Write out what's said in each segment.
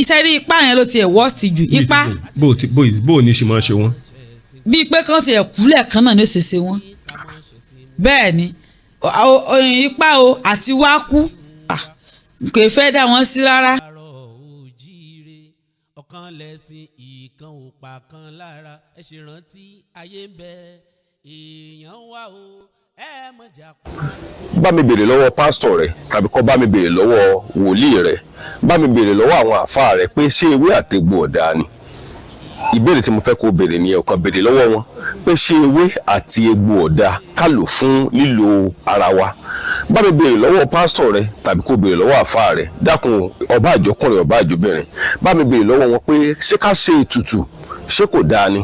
iṣẹ́ rí ipá yẹn ló tiẹ̀ worst jù ipá. bó ní ṣe máa ṣe wọ́n. bíi pé kán tiẹ̀ kúlẹ̀ kan náà ní òṣèṣe wọn. bẹ́ẹ̀ ni ipá o àti wá kú kò fẹ́ dá wọn sí rárá. ọ̀kan lẹ́sìn ìkan òpá kan lára ẹ ṣe rántí ayé ń bẹ èèyàn wà o ẹ mọ̀jà kú. bá mi béèrè lọ́wọ́ pásítọ̀ rẹ tàbí kó bá mi béèrè lọ́wọ́ wòlíì rẹ bá mi béèrè lọ́wọ́ àwọn àfáà rẹ pé ṣé ewé àtegbò ọ̀dà ni ìbéèrè tí mo fẹ́ kó béèrè ni ọ̀kan béèrè lọ́wọ́ wọn pé ṣé ewé àti egbò ọ̀dà ká lò fún lílo ara wa bá mi béèrè lọ́wọ́ pásítọ̀ rẹ tàbí kó béèrè lọ́wọ́ àfáà rẹ dákun ọba àjọkùnrin ọba àjọbìnrin bá mi béèrè lọ́wọ́ wọn pé ṣé ká ṣe ètùtù ṣé kò dáa ni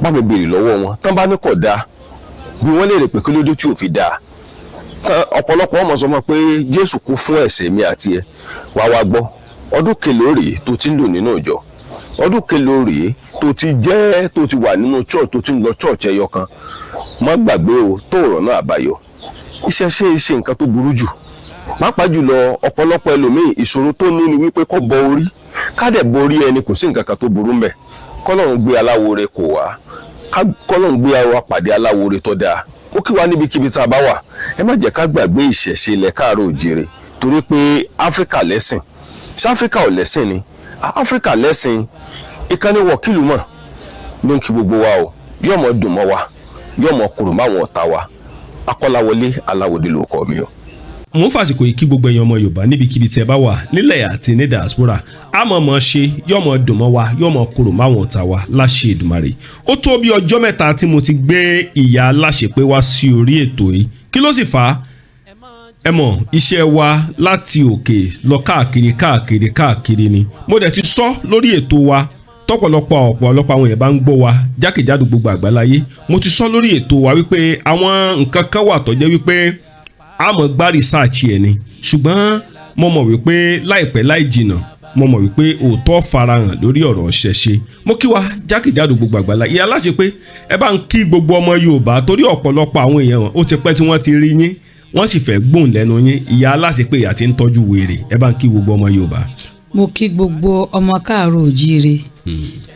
bá mi béèrè lọ́wọ́ wọn tán bá ní kò dáa bí wọ́n lè rè pé kí ló dé tí ò fi dáa ọ̀pọ̀lọpọ̀ ọmọ sọ ma pé Jésù kú fún ẹ̀ṣẹ̀ mi àti ẹ wá gbọ́ ọdún kelòó rèé tó ti ń lò nínú ìjọ ọdún kelòó rèé tó ti wà nínú church tó ti ń lọ church ẹyọ kan má gbàgbé o tó ọ̀rọ̀ náà àbáyọ iṣẹ́ ṣe nǹkan tó burú jù pàápàá jùlọ ọ̀pọ̀lọpọ̀ ẹlòmíì ìṣòro tó ní ni wípé kó bọ orí ká dẹ̀ bọ orí ẹni kò sí nǹkan kan tó burú mbẹ̀ kọ́lọ́run gbé aláwo rẹ̀ kò wá kọ́lọ́run gbé wa pàdé aláwo rẹ̀ tó dáa ó kí wa níbikíbi tá a bá wà ẹ má jẹ́ ká gbàgbé ìṣẹ̀ṣe ilẹ̀ káàárọ̀ òjìrè torí pé áfíríkà lẹ́sìn ṣé áfíríkà ò lẹ́sìn ni áfíríkà lẹ́sìn ìkànnì wọ̀kìlù mọ̀ ló ń kí gbogbo wa o yóò mọ̀ dùn mọ́ wa yóò mọ̀ kúrò máwọn ọ̀tá wa Akọ́láwọlé Aláwọ̀dé ló kọ́ mi o. mo ń fàsìkò yìí kí gbogbo èèyàn ọmọ Yorùbá níbikíbi tí ẹ bá wà nílẹ̀ àti ní diaspora àmọ́ ṣe yóò mọ̀ dùn mọ́ wa yóò mọ̀ kúrò máwọn ọ̀tá wa láṣẹ Èdùmàrè. ó tó bí ọjọ́ mẹ́ta tí mo ti gbé ìyá aláṣepé wá sí orí ètò yìí kí ló sì fà á ẹ mọ̀ iṣẹ́ wa láti òkè lọ káàkiri ni mo dẹ̀ ti sọ lórí ètò wa ọ̀pọ̀lọpọ̀ àwọn èèyàn bá ń gbọ́ wa jákèjádò gbogbo àgbáláyé mo ti sọ lórí ètò wa wípé àwọn nǹkan kan wà tó jẹ́ wípé a mọ̀ gbá rìsáàchì ẹ̀ ni ṣùgbọ́n mo mọ̀ wípé láìpẹ́ láì jìnà mo mọ̀ wípé òótọ́ farahàn lórí ọ̀rọ̀ ṣẹ̀ṣe mo kí wa jákèjádò gbogbo àgbáláyé ìyá aláṣepé ẹ bá ń kí gbogbo ọmọ Yorùbá torí ọ̀pọ̀lọpọ̀ àwọn èèyàn ó ti pẹ́ tí wọ́n ti rí yín wọ́n sì fẹ́ gbóhùn lẹ́nu yín ìyá aláṣepé ìyá ti ń tọ́jú wèrè ẹ bá ń kí gbogbo ọmọ Yorùbá. mo kí gbogbo ọmọ káàárọ̀ òjíire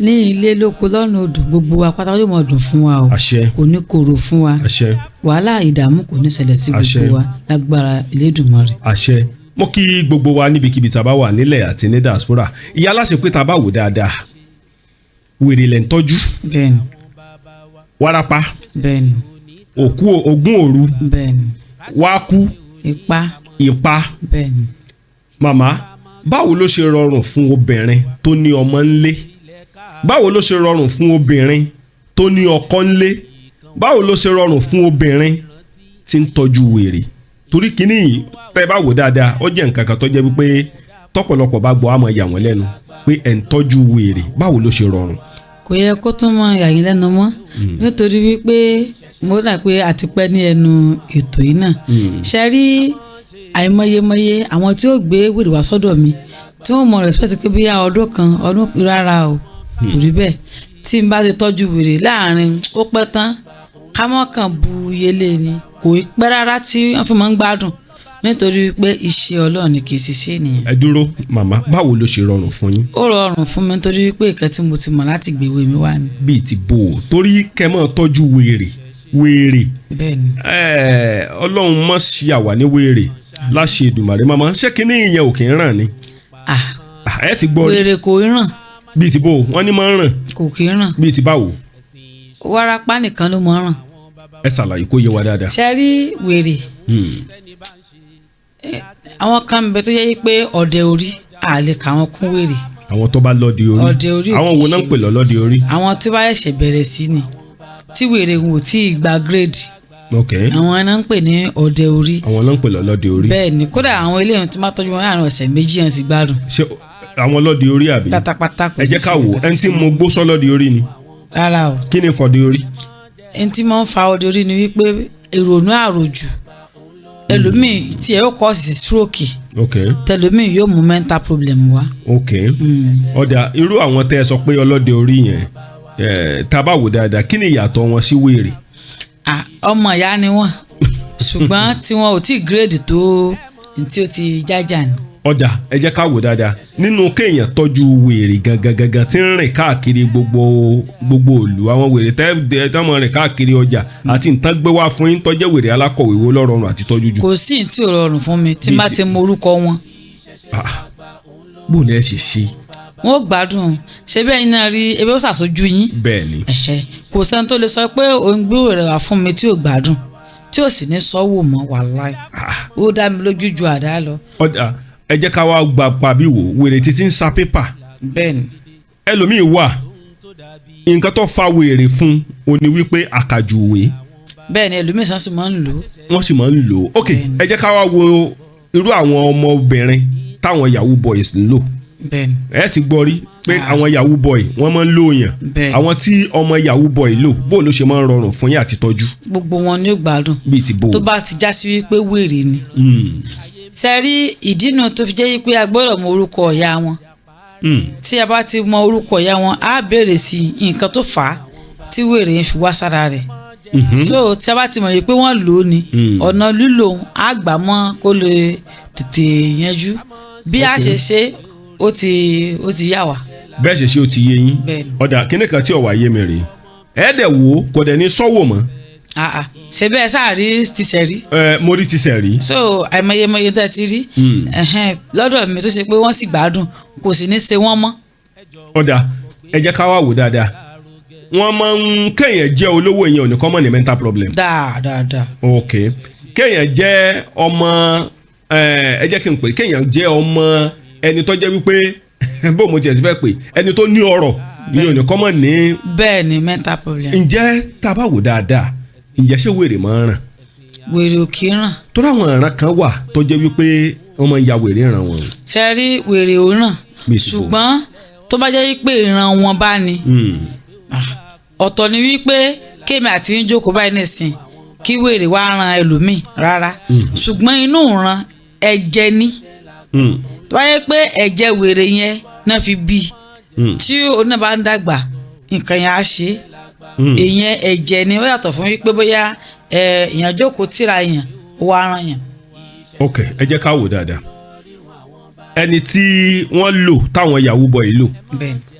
ní ilé lóko lọ́nà odò gbogbo wa pátá yóò mọ̀ dùn fún wa o kò ní korò fún wa wàhálà ìdààmú kò ní ṣẹlẹ̀ sí gbogbo wa lágbára Elédùmarè. àṣẹ mo kí gbogbo wa níbikíbi tá a bá wà nílẹ̀ àti ní diaspora ìyá aláṣepé tá a bá wò dáadáa wèrè lẹ̀ ń tọ́jú bẹ́ẹ̀ni wárápá bẹ́ẹ̀ni òkú ogún òru bẹ́ẹ̀ni wákú ìpa bẹ́ẹ̀ni. màmá báwo ló ṣe rọrùn fún obìnrin tó ní ọmọ ńlé báwo ló ṣe rọrùn fún obìnrin tó ní ọkọ ńlé báwo ló ṣe rọrùn fún obìnrin tí ń tọ́jú wèrè torí kínní tẹ́ bá wò dáadáa ó jẹ́ nǹkan kan tó jẹ́ wípé tọ́pọ̀lọpọ̀ bá gbọ́ àmọ́ yà wọ́n lẹ́nu pé ẹ̀ ń tọ́jú wèrè báwo ló ṣe rọrùn. kò yẹ kó tún mọ yàyín lẹ́nu mọ́ nítorí wípé mo dà pé àti pẹ́ ní ẹnu ètò yìí náà ṣe rí àìmọyemọye àwọn tí ó gbé wèrè wá sọ́dọ̀ mi tí wọ́n mọ respect pé bí ọdún kan ọdún rárá o kò rí bẹ́ẹ̀ tí n bá ti tọ́jú wèrè láàrin ó pẹ́ tán ká mọ́ kàn bu yẹlé ni kò pẹ́ rárá tí wọ́n fi máa ń gbádùn nítorí pé iṣẹ́ Ọlọ́run ni kì í ṣiṣẹ́ nìyẹn. ẹ dúró màmá báwo ló ṣe rọrùn fún yín. ó rọrùn fún mi nítorí pé ìkan tí mo ti mọ̀ láti gbèwé mi wá ni. bíi ti bò ó torí kẹmọ tọ́jú wèrè bẹ́ẹ̀ni. Ọlọ́run mọ̀ sí àwa ní wèrè láṣẹ Èdùmàrè màmá ṣé kínní ìyẹn ò kì í ràn ni. ẹ ti gbọ́ wèrè kò í ràn. bíi ti bò ó wọ́n ní máa ń ràn. kò kì í ràn. bíi ti báwo. wárápá nìkan ló máa ń ràn. ẹ ṣàlàyé kó yé wa dáadáa. ṣe rí wèrè àwọn kan bẹ tó yẹ pé ọdẹ orí àlè káwọn kún wèrè. àwọn tó bá lọ́dẹ orí ọdẹ orí àwọn wo náà ń pè lọ́dẹ orí. àwọn tí bá ṣẹ̀ṣẹ̀ bẹ̀rẹ̀ sí ni tí wèrè wò tí ì gba grade. ok àwọn náà ń pè ní ọdẹ orí. àwọn náà ń pè lọ́dẹ orí. bẹ́ẹ̀ ni kódà àwọn eléyìí tí máa tọ́jú wọn láàrin ọ̀sẹ̀ méjì hàn ti gbádùn. ṣé àwọn lọ́dẹ orí àbí. pátápátá kò ẹ jẹ́ ká wò ẹni tí mo gbó sọ lọ́dẹ orí ni. rárá o. kí ni fọdẹ orí. ẹni tí máa ń fa ọdẹ orí ni wípé ìrònú àròjù ẹlòmíì tí ẹ yóò kọ́ sí stroke tẹlòmíì yóò mú mental problem wá. ok ọ̀dà irú àwọn tẹ́ ẹ sọ pé ọlọ́dẹ orí yẹn tá a bá wò dáadáa kí ni ìyàtọ̀ wọn sí wèrè. ọmọ ìyá ni wọn ṣùgbọ́n tí wọn ò tí ì gírèdì tó tí ó ti jájà ni. ọ̀dà ẹ jẹ́ ká wò dáadáa nínú kéèyàn tọ́jú wèrè gangan tí ń rìn káàkiri gbogbo òlu àwọn wèrè tẹ́mọ̀ rìn káàkiri ọjà àti nǹkan gbé wá fún yín tọ́jẹ́ wèrè alákọ̀wé wo lọ́rọ̀ọ̀rùn àti tọ́jú jù. kò sí tí ò rọrùn fún mi tí má ti mọ orúkọ wọn. bó lẹ ṣe ṣe. wọn ò gbádùn ṣé bẹ́ẹ̀ iná rí ebi ó ṣàṣojú yín. bẹ́ẹ̀ ni. kò sẹ́ni tó lè sọ pé òun gbé wèrè wá fún mi tí ò gbádùn tí ò sì ní sọ́wọ́ mọ́ wàláì ó dá mi lójú ju àdá lọ. ọ̀dà ẹ jẹ́ ká wá gba pàbí wò wèrè títí ń sa pépà. bẹ́ẹ̀ni. ẹlòmíì wà nǹkan tó fa wèrè fún o ní wípé àkàjù òwe. bẹ́ẹ̀ni ẹlòmíì sàn sì máa ń lò. wọ́n sì máa ń lò ó. ok ẹ jẹ́ ká wá wo irú àwọn ọmọbìnrin táwọn yahoo boys ń lò. bẹ́ẹ̀ni. ẹ ti gbọ́ rí pé àwọn yahoo boy wọ́n máa ń lò yàn. bẹ́ẹ̀ni. àwọn tí ọmọ yahoo boy lò bó ló ṣe máa ń rọrùn fún yín àti tọ́jú. gbogbo wọn ni ó gbádùn. bíi ti bò. tó bá ti já sí wípé wèrè ni. sẹ́rí ìdínà tó fi jẹ́ pé a gbọ́dọ̀ mọ orúkọ ọ̀yá wọn. tí a bá ti mọ orúkọ ọ̀yá wọn á béèrè sí nǹkan tó fà á tí wèrè ń fi wá sára rẹ̀. so tí a bá ti mọ̀ yìí pé wọ́n lò ó ni ọ̀nà lílò á gbà mọ́ kó lè tètè yanjú bí a ṣe ṣe ó ti yá wa. bẹ́ẹ̀ ṣe ṣe ó ti yé yín ọ̀dà kíní kan tí ọ̀wá yé mi rèé ẹ̀ẹ́dẹ̀ wo kò dẹ̀ ní sọ́wọ́ mọ́. ṣe bẹ́ẹ̀ sáàrí ti sẹ̀ rí. mo rí ti sẹ̀ rí. so àìmọye tẹ́ ti rí lọ́dọ̀ mi tó ṣe pé wọ́n sì gbádùn kò sì ní ṣe wọ́n mọ́. ọ̀dà ẹ jẹ́ ká wá wò dáadáa wọ́n máa ń kéèyàn jẹ́ olówó yẹn ò ní common ní mental problem. dáadáa. ok kéèyàn jẹ́ ọmọ ẹ jẹ́ kí n pè kéèyàn jẹ́ ọmọ ẹni tó jẹ́ wípé bó mo tiẹ̀ ti fẹ́ pè ẹni tó ní ọrọ̀ ìyẹn ò ní common ní. bẹ́ẹ̀ ni mental problem. ǹjẹ́ tá a bá wò dáadáa ǹjẹ́ ṣé wèrè máa ń ràn. wèrè ò kì í ràn. tó ráwọn ìran kan wà tó jẹ́ wípé wọ́n máa ń ya wèrè ràn wọ́n. ṣe rí wèrè ò ràn ṣùgbọ́n tó bá jẹ́ wípé ìran wọn bá ní. ọ̀tọ̀ ni wípé kémi àti ń jókòó báyìí nìsín kí wèrè wá ran ẹlòmíì rárá ṣùgbọ́n inú ìran ẹ̀jẹ̀ ni tó bá yẹ pé ẹ̀jẹ̀ wèrè yẹn náà fi bí tí oní bá ń dàgbà nǹkan yẹn á ṣe èèyàn ẹ̀jẹ̀ ni ó yàtọ̀ fún wípé bóyá èèyàn jókòó tíra èèyàn ó wá ran yàn. ok ẹ jẹ́ ká wò dáadáa ẹni tí wọ́n lò táwọn yahoo boy lò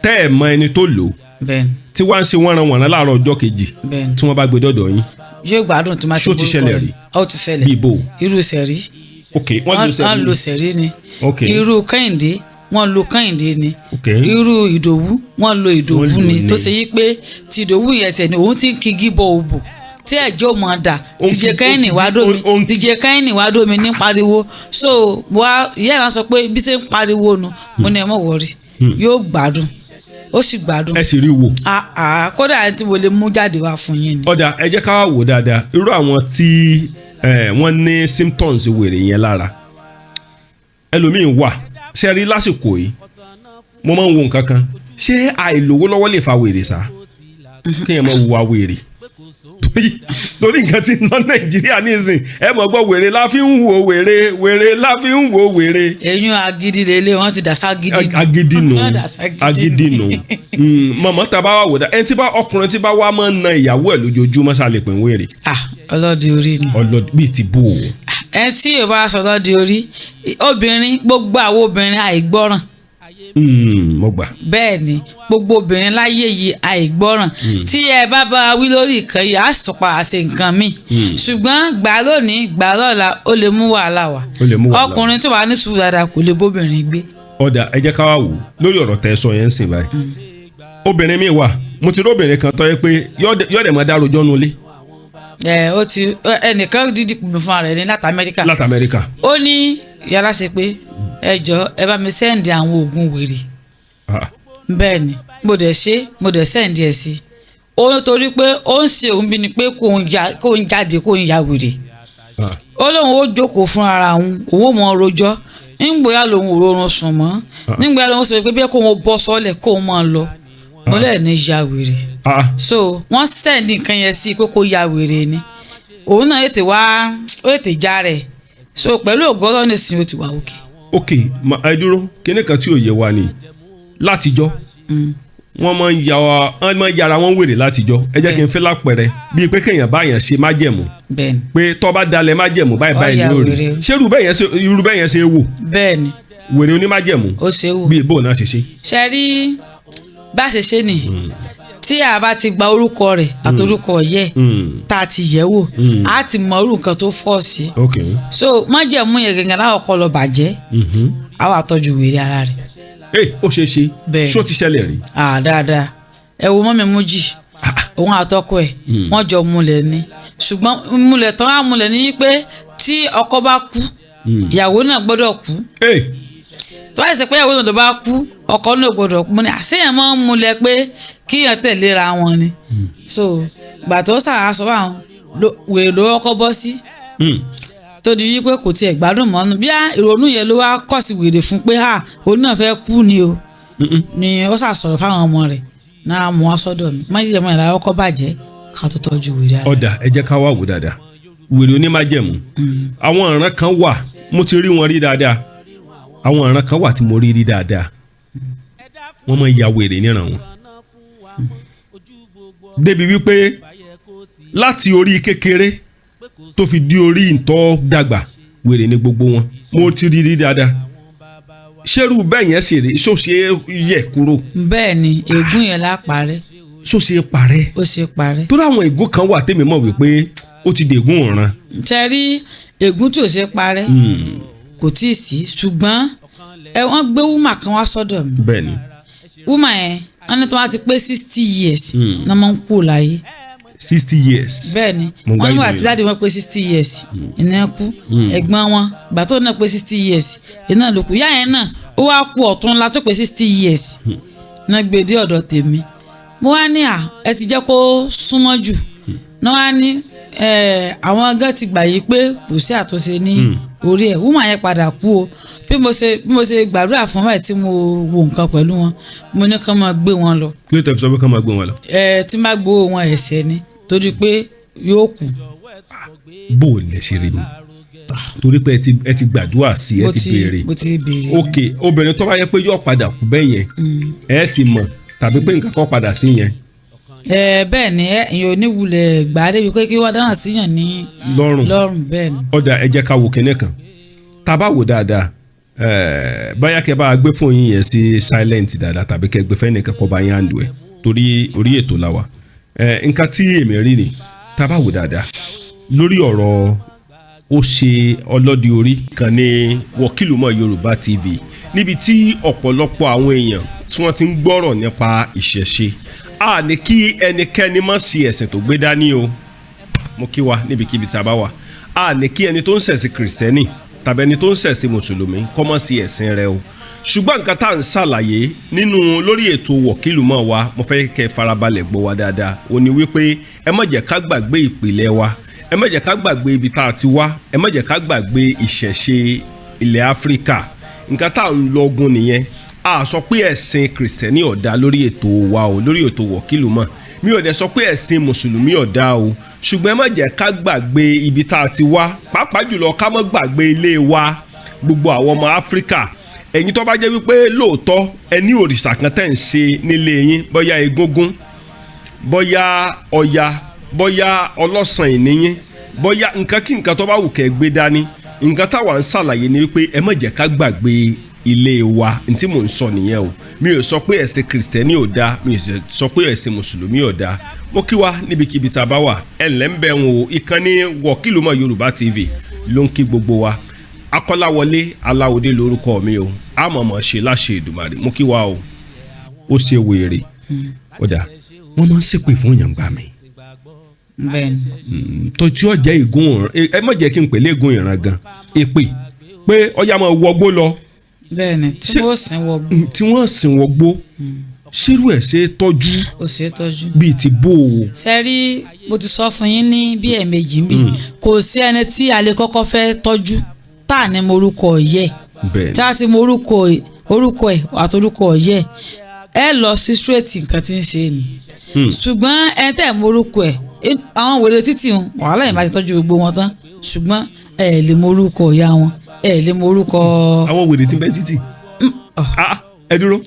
tẹ́ ẹ̀ mọ ẹni tó lò tí wọ́n á ṣe wọ́n ran wọ̀nà láàárọ̀ ọjọ́ kejì tí wọ́n bá gbé dọ́dọ̀ yín. yóò gbádùn tó máa ti gbórúkọ rẹ̀. ṣó ti ṣẹlẹ̀ rí. ó ti ṣẹlẹ̀ bí ibo. irú sẹ̀rí. ok wọ́n lo sẹ̀rí ni. ok irú kẹ́hìndé wọ́n lo kẹ́hìndé ni. ok irú ìdòwú wọ́n lo ìdòwú ni tó ṣe yí pé ti ìdòwú yẹn tẹ̀ ni òun ti ń kigi bọ òbò tí ẹjọ́ mọ̀ dà díje kẹ́hìnì wá dómi ní pariwo so ìyá ẹ̀ máa sọ pé bí ṣe ń pariwo nu mo ní ẹ mọ̀ wọ̀rí yóò gbádùn ó sì gbádùn. ẹ sì rí wò. kódà ẹni tí mo lè mú jáde wá fún yín ni. ọ̀dà ẹ jẹ́ ká wò dáadáa irú àwọn tí wọ́n ní symptoms wèrè yẹn lára ẹlòmíín wà ṣe rí lásìkò yìí mo máa ń wo nǹkan kan ṣé àìlówó lọ́wọ́ lè fa wèrè sá kéèyàn máa wùwà wèrè torí nǹkan tí ń lọ nàìjíríà nísìn ẹ mọ̀ gbọ́ wèrè la fi ń wo wèrè la fi ń wo wèrè. eyín agídí lélẹ̀ wọ́n ti dàsá agídí nù mọ̀mọ́ tá a bá wà wò dá ẹni tí bá ọkùnrin tí bá wà máa ń na ìyàwó ẹ̀ lójoojúmọ́ ṣàlẹ̀ pé ń wèrè. ọlọ́dẹ orí ni. ọlọ́dẹ bíi ti bò ó. ẹni tí yóò bá sọ ọlọ́dẹ orí obìnrin gbogbo àwọn obìnrin àìgbọ́ràn. mo gbà. bẹ́ẹ̀ ni gbogbo obìnrin láyé yìí àìgbọ́ràn tí ẹ bá bá wí lórí ìkan yìí á sì tún pa àṣẹ nǹkan míì ṣùgbọ́n gbà lónìí gbà lọ́la ó lè mú wàhálà wá ọkùnrin tó wà ní sùúrù dáadáa kò lè bóbìnrin gbé. ọ̀dà ẹ jẹ́ ká wá wò lórí ọ̀rọ̀ tẹ́ sọ yẹn ń sìn báyìí obìnrin mi wà mo ti rí obìnrin kan tó yẹ pé yọ̀ọ́dẹ̀ máa dárò jọ́nu lé. ó ti ẹnìkan dídì pè fún ara rẹ̀ ní láti Amẹ́ríkà. láti Amẹ́ríkà. ó ní yàrá ṣe pé ẹ jọ̀ọ́ ẹ bá mi sẹ́ǹdì àwọn oògùn wèrè bẹ́ẹ̀ ni mo dẹ̀ sẹ́ǹdì ẹ̀ sí ó nítorí pé ó ń ṣe òun bí ni pé kó ń jáde kó ń ya wèrè ó lóun ó jókòó fún ara òun ó mọ rojọ́ nígbòyà lòun ò rọrùn sùn mọ́ nígbòyà lòun sọ pé bí kò ń bọ́ sọ́lẹ̀ kó ń máa lọ mo lẹ́ẹ̀ ní ya wèrè so wọ́n sẹ́ǹdì nǹkan yẹn sí pé kó ya wèrè ni òun náà ètè já rẹ̀ so pẹ̀lú ògọ́lọ́ nísìnyí ó ti wà òkè. ok ẹ dúró kíní kan tí ò yẹ wa ni látijọ́ wọ́n máa ń yára wọn wèrè látijọ́ ẹ jẹ́ kí n fẹ́ lápẹ̀rẹ̀ bíi pé kéèyàn báyàn ṣe májẹ̀mú pé tó bá dalẹ̀ májẹ̀mú báyìí ni ó rí ṣé irú bẹ́ẹ̀ yẹn ṣe wò. bẹ́ẹ̀ni wèrè onímájẹ̀mú ó ṣe wò. bí ìbò náà ṣe ṣe. ṣe rí bá a ṣe ṣe nì tí a bá ti gba orúkọ rẹ̀ àtorúkọ yẹ tá a ti yẹ̀ wò a ti mọ irú nǹkan tó fọ́ sí. ok so májẹ̀mú yẹn gẹ́gẹ́ láwọn kọ́ lọ bàjẹ́ a wà tọ́jú wèrè ara rẹ̀. ó ṣe é ṣe Bẹ́ẹ̀. ṣó ti ṣẹlẹ̀ rí. dáadáa ẹ wo mọ́mi Mújì òun àtọkọ ẹ̀ wọ́n jọ múlẹ̀ ni ṣùgbọ́n múlẹ̀ tán á múlẹ̀ ní pé tí ọkọ bá kú ìyàwó náà gbọ́dọ̀ kú tó bá ṣe pé ìyàwó náà tó bá kú ọkọ náà gbọ́dọ̀ kú ni àṣeyàn máa ń múlẹ̀ pé kíyàn tẹ̀léra wọn ni so gbà tó ṣàṣọ àwọn wèrè ló kọ́kọ́ bọ́ sí tó di wípé kò tiẹ̀ gbádùn mọ́nu bí ìrònú yẹn ló wá kọ̀ sí wèrè fún pé òun náà fẹ́ kú ni o ni ó ṣàṣọ̀rọ̀ fáwọn ọmọ rẹ̀ náà mú wá sọ́dọ̀ mi májèlé mọ́ ìlà ọkọ̀ bàjẹ́ ká tó tọ́jú wèrè ara. ọ̀dà ẹ jẹ́ ká wá wò dáadáa wèrè onímájẹ̀mú àwọn ọ̀ràn kan wà mo ti rí wọn rí dáadáa àwọn ọ̀ràn kan wà tí mo rí dáadáa wọ́n máa ń ya wèrè níran wọn débi wípé láti orí kékeré tó fi di orí ìtọ́ dàgbà wèrè ní gbogbo wọn mo ti rí dáadáa ṣerú bẹ́ẹ̀ yẹn ṣe rí ṣó ṣe yẹ kúrò. bẹ́ẹ̀ ni ègún yẹn lá parẹ́. ṣó ṣe parẹ́. ó ṣe parẹ́. tó dáwọn ègún kan wà tèmi mọ̀ wípé ó ti dègún ọ̀ràn. ṣe rí ègún tí ò ṣe parẹ́ kò tí ì sí ṣùgbọ́n wọ́n gbé wúmà kan wá sọ́dọ̀ mi. bẹ́ẹ̀ ni. wúmà yẹn wọ́n ní tí wọ́n ti pé 60 years náà máa ń kú láyé. 60 years. bẹ́ẹ̀ ni wọ́n nígbà tí dáàdi wọn pé 60 years iná kú ẹ̀gbọ́n wọn gbà tó náà pé 60 years iná ló kú yá yẹn náà ó wá kú ọ̀tún ńlá tó pé 60 years náà gbé dé ọ̀dọ̀ tèmi mo wá ní ẹ ti jẹ́ kó súnmọ́ jù náà wá ní àwọn agán ti gbà yí pé kò sí àtúnṣe ní orí ẹ̀ wúmọ̀ yẹn padà kú o bí mo ṣe gbàdúrà fún báyìí tí mo wo nǹkan pẹ̀lú wọn mo ní kán máa gbé wọn lọ. kí ló tẹ̀ fi sọ pé kán máa gbé wọn lọ. tí má gbowó wọn ẹ̀ṣẹ̀ ni torí pé yóò kú. bó o lè ṣe rí ni torí pé ẹ ti gbàdúrà sí ẹ ti béèrè. mo ti béèrè. ok obìnrin tó bá yẹ pé yóò padà kú bẹ́ẹ̀ yẹn ẹ ti mọ̀ tàbí pé nǹkan kan padà sí yẹn. bẹ́ẹ̀ ni èèyàn oníwulẹ̀ gbà á débi pé kí wọ́n dáhùn síyàn ní lọ́rùn bẹ́ẹ̀ ni. ọ̀dà ẹ jẹ́ ká wo kinní kan tá a bá wò dáadáa báyà kẹ́ bá a gbé fóònù yẹn sí silent dáadáa tàbí kẹ́ gbé fẹ́ẹ́ nìkan kọ́ bá yín àndù ẹ̀ torí orí ètò la wà nǹkan tí èmi rí ni tá a bá wò dáadáa lórí ọ̀rọ̀ ó ṣe ọlọ́dì orí kan ní Wọ̀kìlùmọ̀ Yorùbá TV níbi tí ọ̀pọ̀lọpọ̀ àwọn èèyàn tí wọ́n ti ń gbọ́rọ̀ nípa ìṣẹ̀ṣe a ní kí ẹnikẹ́ni má sí ẹ̀sìn tó gbé dání o mo kí wa níbikíbi tá a bá wà a ní kí ẹni tó ń ṣẹ̀sìn kìrìsìtẹ́nì tàbí ẹni tó ń ṣẹ̀sìn mùsùlùmí kó má sí ẹ̀sìn rẹ̀ o ṣùgbọ́n nǹkan tá à ń ṣàlàyé nínú lórí ètò Wọ̀kìlùmọ̀ wa mo fẹ́ kẹ́ farabalẹ̀ gbọ́ wa dáadáa ó ní wípé ẹ má jẹ́ ká gbàgbé ìpìlẹ̀ wa ẹ má jẹ́ ká gbàgbé ibi tá a ti wá ẹ má jẹ́ ká gbàgbé ìṣẹ̀ṣe ilẹ̀ Áfíríkà nǹkan tá à ń lọ́gun nìyẹn a sọ pé ẹ̀sìn kìrìsìtẹ́nì ọ̀dà lórí ètò wa o lórí ètò Wọ̀kìlùmọ̀ mi ò dẹ̀ sọ pé ẹ̀sìn mùsùlùmí ọ̀dà o ṣùgbọ́n ẹ má jẹ́ ká gbàgbé ibi tá a ti wá pàápàá jùlọ ká má gbàgbé ilé wa gbogbo àwọn ọmọ Áfíríkà ẹ̀yin tó bá jẹ́ wípé lóòótọ́ ẹ ní òrìṣà kan tẹ̀ ń ṣe nílé yín bóyá egúngún bóyá ọya bóyá ọlọ́sàn ìníyín bóyá nǹkan kí nǹkan tó bá wù kẹ́ gbé dání nǹkan táwa ń ṣàlàyé ni wípé ẹ má jẹ́ ká gbàgbé ilé wa ntí mò ń sọ nìyẹn o mi ò sọ pé ẹ̀sìn kìrìsìtẹ́nì ò dáa mi ò sọ pé ẹ̀sìn mùsùlùmí ò dáa mo kí wa níbikíbi tá a bá wà ẹ̀ ńlẹ́ ń bẹ̀ wọn o ìkànnì Wọ̀kìlùmọ̀ Yorùbá TV ló ń kí gbogbo wa Akọ́láwọlé Aláwọdé lórúkọ mi o àmọ̀mọ̀ ṣe láṣẹ Èdùmàrè mo kí wa o ó ṣe wèrè ọ̀dà wọ́n máa ń ṣépè fún yàn gbà mí tó tí ó jẹ́ ègún ẹ má jẹ́ kí n pèlè ègún ìran gan èpè pé ọjà máa wọgbó lọ. bẹ́ẹ̀ni tí wọ́n sìn wọgbó. tí wọ́n sìn wọgbó ṣírú ẹ̀ ṣe tọ́jú. ó ṣe tọ́jú. bíi ti bó o. sẹ́rí mo ti sọ fún yín ní bí ẹ̀ẹ̀mejì mi kò sí ẹni tí a lè kọ́kọ́ fẹ́ tọ́jú tá à ní morúkọ yẹ tá a ti morúkọ ẹ̀ àti orúkọ yẹ ẹ lọ sí straight nǹkan tí ń ṣe ni ṣùgbọ́n ẹni tẹ́ ẹ̀ morúkọ ẹ̀ àwọn wèrè títì wàhálà yìí máa ti tọ́jú gbogbo wọn tán ṣùgbọ́n ẹ lè morúkọ ìyá wọn ẹ lè morúkọ. àwọn wèrè tí ń bẹ títì ẹ dúró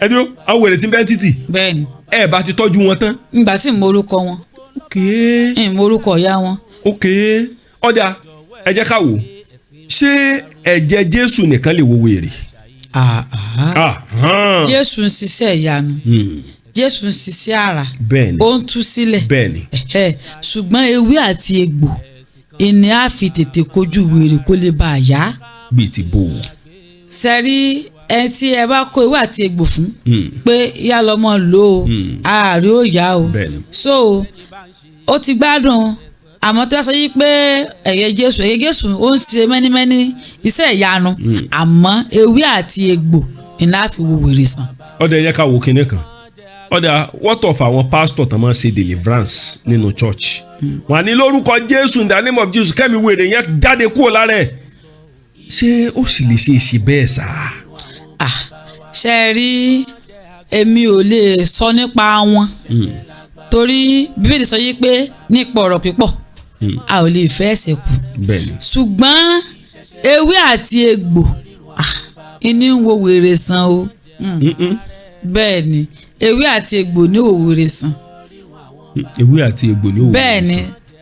ẹ dúró àwọn wèrè tí ń bẹ títì bẹ́ẹ̀ni ẹ bá ti tọ́jú wọn tán. ìgbà tí mo orúkọ wọn. ok mo orúkọ ìyá wọn. ok ọ̀dà ẹ jẹ́ ká wò ṣé ẹ̀jẹ̀ Jésù nìkan lè wo wèrè. Jésù ń ṣiṣẹ́ ìyanu Jésù ń ṣiṣẹ́ àrà bẹ́ẹ̀ni ó ń tú sílẹ̀ bẹ́ẹ̀ni ṣùgbọ́n ewé àti egbò ìní á fi tètè kojú wèrè kó lè bá a yá. bíi ti bò ó. sẹ́rí ẹ tí ẹ bá kó ewé àti egbò fún pé yá lọ́mọ lò ó ààrẹ ó yá o so ó ti gbádùn àmọ́ tí wọ́n sọ yí pé ẹ̀yẹ Jésù ó ń ṣe mẹ́nímẹ́ní iṣẹ́ ìyanu àmọ́ ewé àti egbò ìní á fi wo wèrè sàn. ọ̀dà ẹ̀yẹ ká wo kinní kan ọ̀dà what of àwọn pásítọ̀ tó máa ń ṣe deliverance nínú church wọn ní lórúkọ Jésù in the name of Jesus kẹ́mi wèrè yẹn jáde kúrò lára ẹ̀ ṣé ó sì lè ṣe é ṣe bẹ́ẹ̀ sá. ṣe rí èmi ò lè sọ nípa wọn torí Bíbélì sọ yìí pé nípa ọ̀rọ̀ pípọ̀ a ò lè fẹ́ ẹ̀ṣẹ̀ kù ṣùgbọ́n ewé àti egbò ìní ń wo wèrè sàn o bẹ́ẹ̀ ni ewé àti egbò ní wo wèrè sàn. ewé àti egbò ní wo wèrè sàn. bẹ́ẹ̀ ni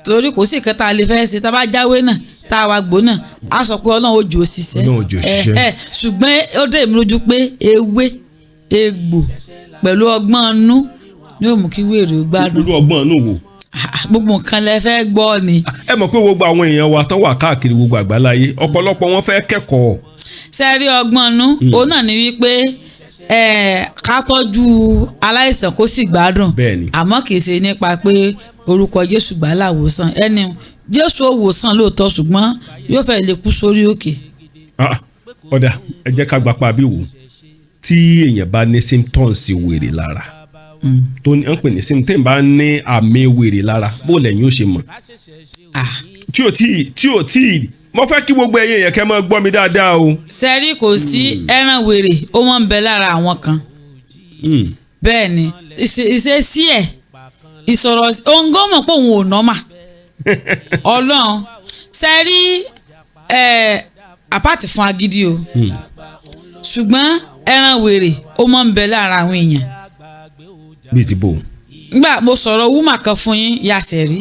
torí kò sí nǹkan tá a lè fẹ́ ṣe tá a bá jáwé náà tá a wá gbó náà a sọ pé Ọlọ́run ó jò ó ṣiṣẹ́ ṣùgbọ́n ó dé mi lójú pé ewé egbò pẹ̀lú ọgbọ́n inú ni ó mú kí wèrè ó gbádùn. pẹ̀lú ọgbọ́n inú wo. gbogbo nǹkan lẹ fẹ́ gbọ́ ni. ẹ mọ̀ pé gbogbo àwọn èèyàn wa tán wà káàkiri gbogbo àgbáláyé ọ̀pọ̀lọpọ̀ wọn fẹ́ kẹ́kọ̀ọ́. sẹ́rí ọgbọ́n inú òun náà ni wípé ká tọ́jú aláìsàn kó sì gbádùn àmọ́ kì í ṣe nípa pé orúkọ Jésù gbà láwòsàn ẹni Jésù ó wòsàn lóòótọ́ ṣùgbọ́n yóò fẹ́ lè kú sórí òkè. ọ̀dà ẹ jẹ́ ká gbapá bí wò tí èèyàn bá ní symptoms wèrè lára tó ń pè ní symptoms bá ní àmì wèrè lára bó lẹ́yìn ó ṣe mọ̀ tí ò tí mo fẹ́ kí gbogbo ẹ̀yin yẹn kẹ́ mọ́ gbọ́ mi dáadáa o. sẹ́rí kò sí ẹran wèrè ó máa ń bẹ lára àwọn kan bẹ́ẹ̀ ni ìṣesí ẹ̀ ìsọ̀rọ̀ òǹgọ́mọ̀ pé òun ò nọ́mà Ọlọ́run sẹ́rí àpáàtì fún agídí o ṣùgbọ́n ẹran wèrè ó máa ń bẹ lára àwọn èèyàn. bíi ti bò. ngbà mo sọ̀rọ̀ wúmà kan fún yín yàsẹ̀ rí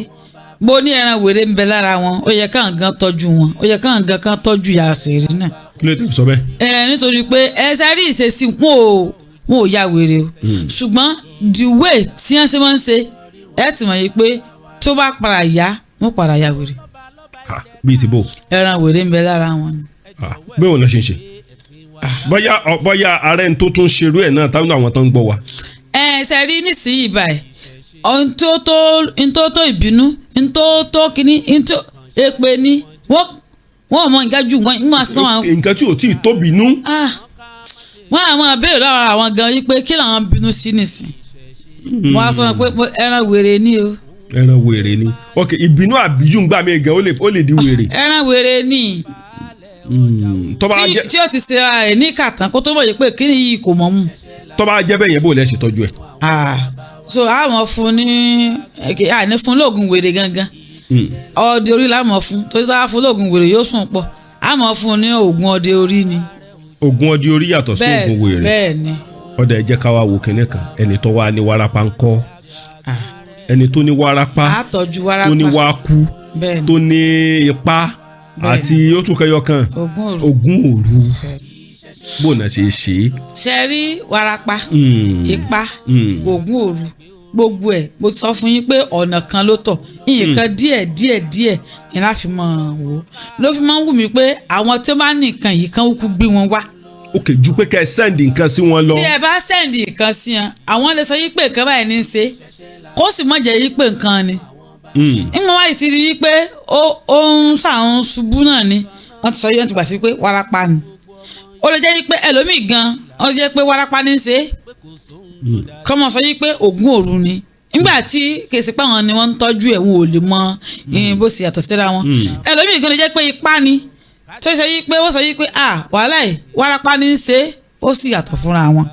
bó ní ẹran wèrè ń bẹ lára wọn ó yẹ káwọn gan tọ́jú wọn ó yẹ káwọn gan kan tọ́jú yàsẹ̀ rí náà. kí ló dé sọ bẹ́ẹ̀. nítorí pé ẹsẹ̀ rí ìṣesí wọn ò ya wèrè o ṣùgbọ́n the way tí wọ́n ṣe máa ń ṣe ẹ ti mọ̀ yìí pé tó bá padà yá wọ́n padà ya wèrè. bíi ti bò. ẹran wèrè ń bẹ lára wọn ni. bẹ́ẹ̀ ò lọ ṣe ń ṣe bóyá ààrẹ ń tó tún ṣerú ẹ̀ náà táwọn àwọn tó ń gbọ́ wa. ṣe rí nísìnyí báyìí ntó ìbínú ntó kínní ntó èpè ni wọ́n mọ nǹkan jù wọ́n máa sọ wọn. nǹkan tí ò tí ì tó bínú. wọ́n àwọn abéèrè lọ́wọ́ àwọn gan yìí pé kí làwọn bínú sí nìsín. wọ́n á sọ pé ẹran wèrè ni o. ẹran wèrè ni ok ìbínú àbíjú ń gbà mí gan ó lè di wèrè. ẹran wèrè ni tí ó ti ṣe ara ẹ̀ ní kàtàn kó tó mọ̀ yìí pé kí ni yìí kò mọ̀ mu. tó bá jẹ́ bẹ́ẹ̀ yẹn bó lẹ́ ṣe tọ́jú ẹ̀. so àwọn fún ní fún lóògùn wèrè gangan ọdẹ orí la mọ̀ fún tó bá fún lóògùn wèrè yóò sùn pọ̀ a mọ̀ fún ní oògùn ọdẹ orí ni. oògùn ọdẹ orí yàtọ̀ sí oògùn wèrè. bẹ́ẹ̀ ni. ọ̀dà ẹ jẹ́ ká wá wo kinní kan ẹni tó wá ní wárápá ńkọ́ ẹni tó ní wárápá tó ní wákú tó ní ipá àti ó tún kẹyọ kan ogún òru bó na ṣe ṣe. ṣe rí wárápá ipá ogún òru gbogbo ẹ̀ mo sọ fún yín pé ọ̀nà kan ló tọ̀ nǹkan díẹ̀ ni láfi máa wò ó ló fi máa ń wù mí pé àwọn tó bá ní nǹkan yìí kan kú gbé wọn wá. ok ju pé kẹ́ ẹ sẹ́ndì nǹkan sí wọn lọ. tí ẹ bá sẹ́ndì nǹkan sí wọn àwọn lè sọ yí pé nǹkan báyìí ní í ṣe kó sì má jẹ́ yí pé nǹkan ni. ìmọ̀ wáyé ti rí i pé ó ń ṣàwọn ṣubú náà ni wọ́n ti sọ yóò ti gbà sí pé wárápá ni ó lè jẹ́ yí pé ẹlòmíì gan ó lè jẹ́ pé wárápá ní í ṣe kọ́mọ sọ yí pé ògún òru ni nígbà tí kèsì pé àwọn ni wọ́n ń tọ́jú ẹ̀ wọn ò lè mọ bó ṣe yàtọ̀ síra wọn ẹlòmíì gan lè jẹ́ pé ipá ni tó sọ yí pé wọ́n sọ yí pé wàhálà ẹ̀ wárápá ní í ṣe ó sì yàtọ̀ fúnra wọn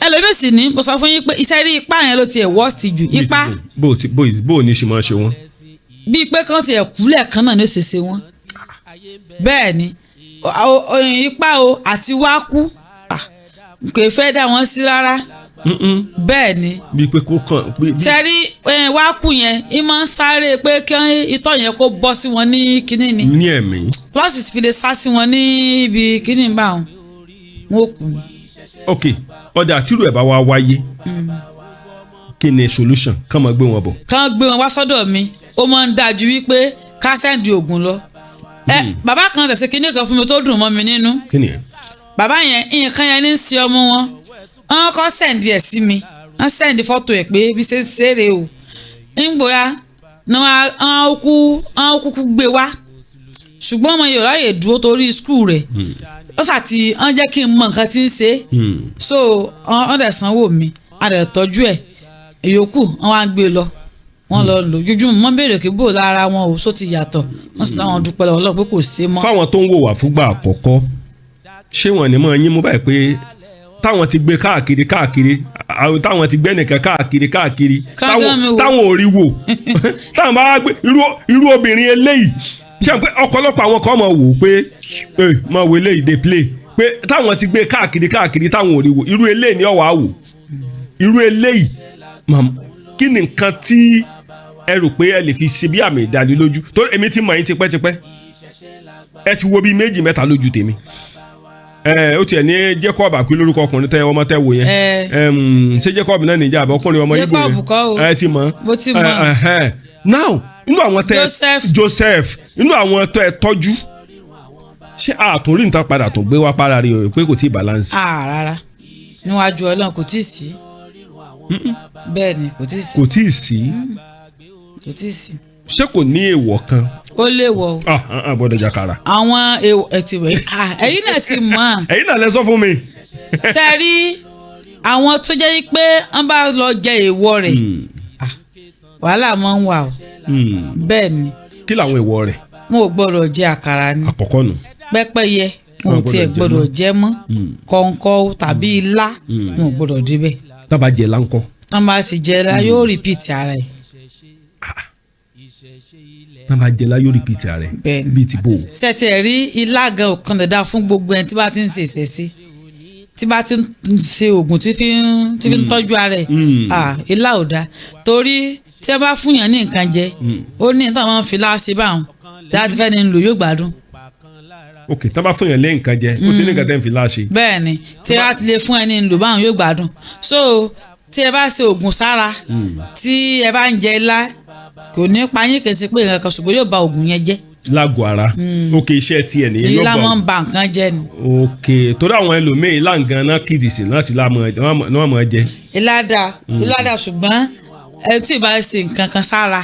ẹlòmíì sì ní mo sọ fún yín pé iṣẹ́ rí ipá yẹn ló tiẹ̀ worst jù ipá. bó o ní ṣe máa ṣe wọ́n. bíi pé kán tiẹ̀ kúlẹ̀ kan náà ní ó ṣe ṣe wọ́n bẹ́ẹ̀ ni ipá o àti wákú kò fẹ́ dá wọn sí rárá bẹ́ẹ̀ ni bíi pé kó kàn sẹ́rí wá kù yẹn ì máa ń sáré pé kí itọ́ yẹn kó bọ́ sí wọn ní kinní ni ní ẹ̀mí. wọ́n sì fi lè sá sí wọn ní ibi kinní bá wọn wọn kù. ok ọ̀dà àtìrú ẹ̀ bá wá wáyé kí ni solution kàn máa gbé wọn bọ̀. kàn gbé wọn wá sọ́dọ̀ mi ó máa ń dájú wípé ká sẹ́ǹdì oògùn lọ. Bàbá kan tẹ̀sí kinní kan fún mi tó dùn mọ́ mi nínú. kí ni ẹ. Bàbá yẹn nǹkan yẹn ní í ṣe ọmọ wọn wọ́n kọ́ sẹ́ǹdì ẹ̀ sí mi wọ́n sẹ́ǹdì fọ́tò ẹ̀ pé bí ṣe ń ṣeré o ńgbòya ni wọ́n kúkú gbé wá ṣùgbọ́n ọmọ yóò ráyè dúró torí skul rẹ̀ ó sàti wọ́n jẹ́ kí n mọ nǹkan tí ń ṣe so wọ́n dẹ̀ sanwó mi a dẹ̀ tọ́jú ẹ̀ ìyókù wọ́n wá gbé lọ wọ́n lọ lò jújúmọ́ wọ́n béèrè kí bò lára wọn ò só ti yàtọ̀ wọ́n sì láwọn dúpẹ́ lọ́wọ́ Ọlọ́run pé kò ṣe mọ́. fáwọn tó ń wò wá fúngbà àkọ́kọ́ ṣé wọn ní mọ̀ yín mú báyìí pé táwọn ti gbé káàkiri táwọn ti gbé nìkan káàkiri táwọn ò rí wò táwọn bá gbé irú obìnrin eléyìí ṣe pé ọ̀pọ̀lọpọ̀ àwọn kan máa wò pé máa wo eléyìí dey play pé táwọn ti gbé káàkiri táwọn ò rí wò irú eléyìí ni ọ̀wá wò irú eléyìí kí ni nǹkan tí ẹ rò pé ẹ lè fi ṣe bí àmì ìdánilójú torí èmi ti mọ̀ yín tipẹ́tipẹ́ ẹ ti wo bíi 2 mẹ́ta lójú tèmi. Ó tiẹ̀ ní Jacob àpín lórúkọ ọkùnrin tẹ ọmọ tẹ wò yẹn ṣé Jacob náà nìjà àbọ̀ ọkùnrin ọmọ Ìgbò yẹn ti mọ̀ now inú àwọn tẹ Joseph inú àwọn tẹ tọ́jú ṣé àtúnrí nǹkan padà tó gbé wá para rí o pé kò tí ì balance. Rárá níwájú Ọlọ́run kò tí ì sí bẹ́ẹ̀ ni kò tí ì sí. kò tí ì sí. kò tí ì sí. ṣé kò ní èèwọ̀ kan. ó léèwọ̀ o. gbọ́dọ̀ jàkàrà. àwọn èèwọ̀ ẹtì wẹ̀ ẹ̀yin náà ti mọ̀. ẹ̀yin náà lẹ sọ fún mi. sẹ́rí àwọn tó jẹ́ pé wọ́n bá lọ jẹ èèwọ̀ rẹ̀ wàhálà máa ń wà o. bẹ́ẹ̀ ni. kí làwọn èèwọ̀ rẹ̀. wọn ò gbọ́dọ̀ jẹ àkàrà ni. àkọ́kọ́ nù. pẹ́pẹ́yẹ wọn ò tiẹ̀ gbọ́dọ̀ jẹ mọ́ kọ̀ǹkọ̀ tàbí ilá wọn ò gbọ́dọ̀ débẹ̀. tábà jẹ láńkọ́. tábà ti jẹ lá yóò repeat ara ẹ̀. tábà jẹ lá yóò repeat ara ẹ̀ bíi ti bò. sẹ́tẹ̀ rí ilá gan ọ̀kan dandan fún gbogbo ẹni tí bá ti ń ṣe ìṣẹ̀ṣe tí bá ti ń ṣe oògùn tí fi ń tọ́jú ara ẹ̀ ilá ò dáa torí tí ẹ bá fún yàn ní nǹkan jẹ ó ní táwọn fi láṣẹ báwọn láti fẹ́ ni ń lò yóò gbádùn. ok tí wọ́n bá fún yàn lé nǹkan jẹ ó ti ní nǹkan tẹ́ ń fi láṣẹ. bẹ́ẹ̀ ni tí a ti lè fún ẹni ń lò báwọn yóò gbádùn so tí ẹ bá ṣe oògùn sára tí ẹ bá ń jẹ ilá kò ní pa yín kèsì pé nǹkan kan ṣùgbọ́n yóò ba oògùn yẹn jẹ́. lágọ̀ọ́ ara ok iṣẹ́ tiẹ̀ nìyẹn yóò bọ̀. ilá máa ń ba nǹkan jẹ́ ni. ok torí àwọn ẹlòmíín ilá nǹkan náà kìdìsì láti náà máa jẹ. ilá dáa ṣùgbọ́n ẹni tí ì bá ṣe nǹkan kan sára